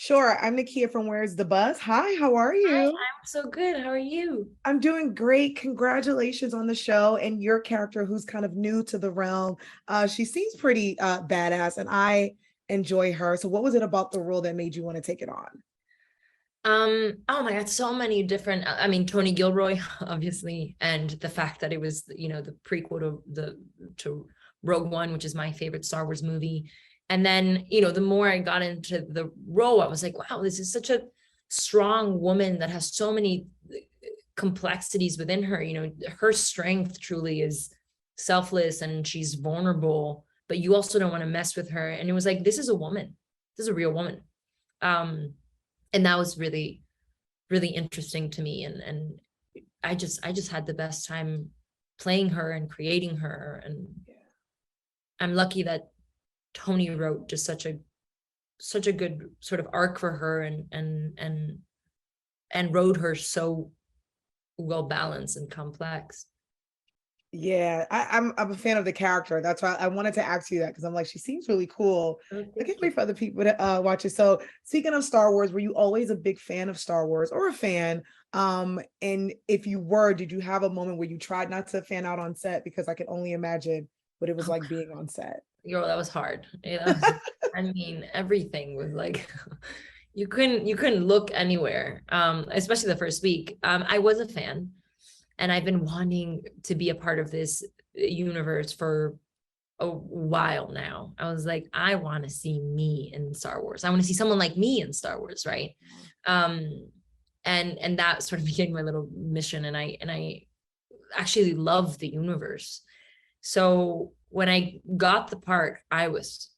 Sure. I'm Nakia from Where's the Buzz. Hi, how are Hi, you? I'm so good. How are you? I'm doing great. Congratulations on the show and your character who's kind of new to the realm. She seems pretty badass and I enjoy her. So what was it about the role that made you want to take it on? Oh my God, so many different, I mean, Tony Gilroy, obviously, and the fact that it was, the prequel to Rogue One, which is my favorite Star Wars movie. And then, the more I got into the role, I was like, wow, this is such a strong woman that has so many complexities within her. Her strength truly is selfless and she's vulnerable, but you also don't want to mess with her. And it was like, this is a woman. This is a real woman. And that was really, really interesting to me. And I just had the best time playing her and creating her. And I'm lucky that Tony wrote just such a good sort of arc for her and wrote her so well balanced and complex. Yeah, I'm a fan of the character. That's why I wanted to ask you that because I'm like, she seems really cool. Oh, I thank can't you. wait for other people to watch it. So speaking of Star Wars, were you always a big fan of Star Wars or a fan? And if you were, did you have a moment where you tried not to fan out on set? Because I can only imagine what it was Oh, like being on set. that was hard. I mean, everything was like you couldn't look anywhere. Especially the first week. I was a fan, and I've been wanting to be a part of this universe for a while now. I was like, I want to see me in Star Wars. I want to see someone like me in Star Wars, right? Um, and that sort of became my little mission. And I actually love the universe. So when I got the part, I was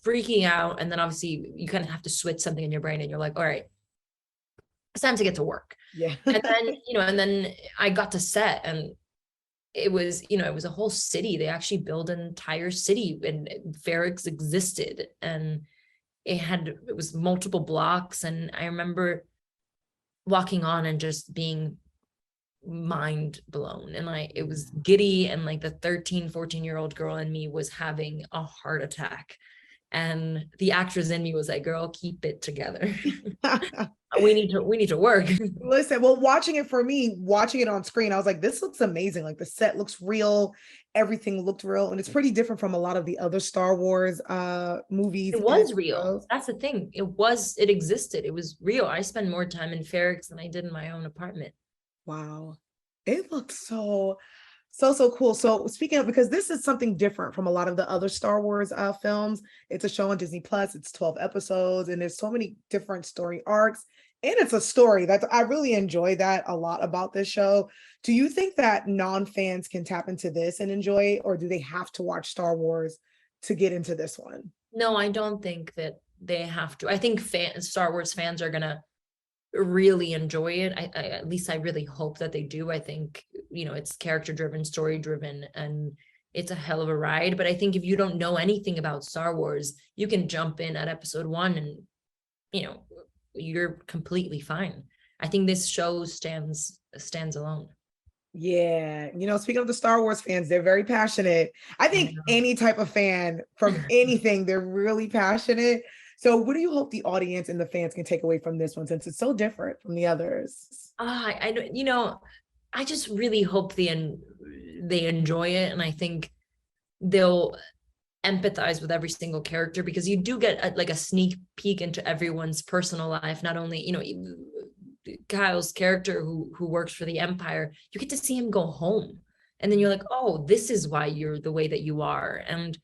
freaking out. And then obviously you kind of have to switch something in your brain, and you're like, all right, it's time to get to work. Yeah. And then, and then I got to set, and it was a whole city. They actually built an entire city, and Ferrix existed, and it was multiple blocks. And I remember walking on and just being mind blown, and it was giddy, and like the 13-14-year-old girl in me was having a heart attack, and the actress in me was like, girl, keep it together. we need to work. Listen, well, watching it for me, watching it on screen, I was like, this looks amazing. Like the set looks real, everything looked real, and it's pretty different from a lot of the other Star Wars movies It and was real. shows. That's the thing. It existed. It was real. I spend more time in Ferrix than I did in my own apartment. Wow. It looks so cool. So speaking of, because this is something different from a lot of the other Star Wars films. It's a show on Disney Plus. It's 12 episodes and there's so many different story arcs. And it's a story that I really enjoy that a lot about this show. Do you think that non-fans can tap into this and enjoy it, or do they have to watch Star Wars to get into this one? No, I don't think that they have to. I think Star Wars fans are gonna really enjoy it. At least I really hope that they do. I think, it's character driven, story driven, and it's a hell of a ride. But I think if you don't know anything about Star Wars, you can jump in at episode one, and you know you're completely fine. I think this show stands alone. Yeah, speaking of the Star Wars fans, they're very passionate. I I think know. any type of fan from anything, they're really passionate. So, what do you hope the audience and the fans can take away from this one since it's so different from the others? I don't, I just really hope they enjoy it, and I think they'll empathize with every single character, because you do get like a sneak peek into everyone's personal life. Not only, Kyle's character who works for the Empire, you get to see him go home, and then you're like, oh, this is why you're the way that you are. And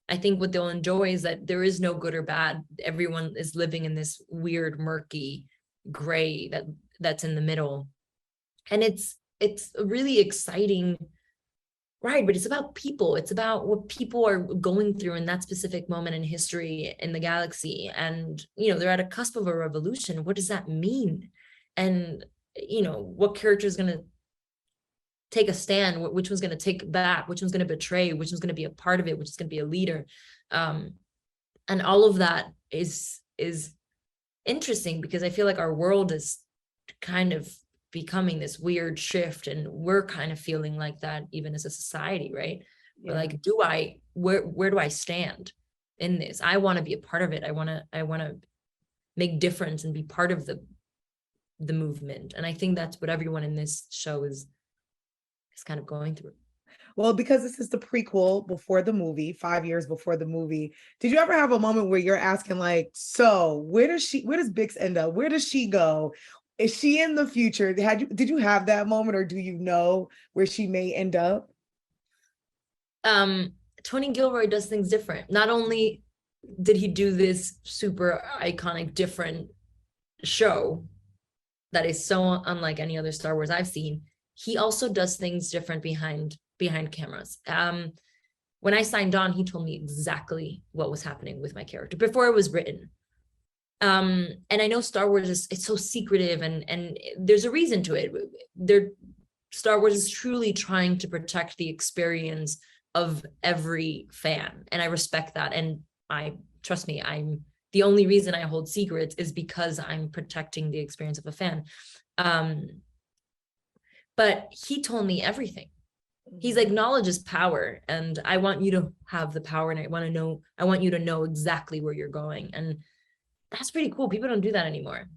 I think what they'll enjoy is that there is no good or bad. Everyone is living in this weird, murky gray that's in the middle. And it's a really exciting ride, but it's about people. It's about what people are going through in that specific moment in history in the galaxy. And, they're at a cusp of a revolution. What does that mean? And, what character is going to take a stand, which one's going to take back, which one's going to betray, which one's going to be a part of it, which is going to be a leader. And all of that is interesting, because I feel like our world is kind of becoming this weird shift, and we're kind of feeling like that even as a society, right? But Yeah. like, where do I stand in this? I want to be a part of it. I want to make difference and be part of the movement. And I think that's what everyone in this show is kind of going through. Well, because this is the prequel before the movie, 5 years before the movie, did you ever have a moment where you're asking, like, so where does Bix end up? Where does she go? Is she in the future? Did you have that moment, or do you know where she may end up? Tony Gilroy does things different. Not only did he do this super iconic, different show that is so unlike any other Star Wars I've seen, he also does things different behind cameras. When I signed on, he told me exactly what was happening with my character before it was written. And I know Star Wars it's so secretive, and there's a reason to it. Star Wars is truly trying to protect the experience of every fan, and I respect that. And trust me, the only reason I hold secrets is because I'm protecting the experience of a fan. But he told me everything. He's like, knowledge is power, and I want you to have the power, and I want you to know exactly where you're going. And that's pretty cool. People don't do that anymore.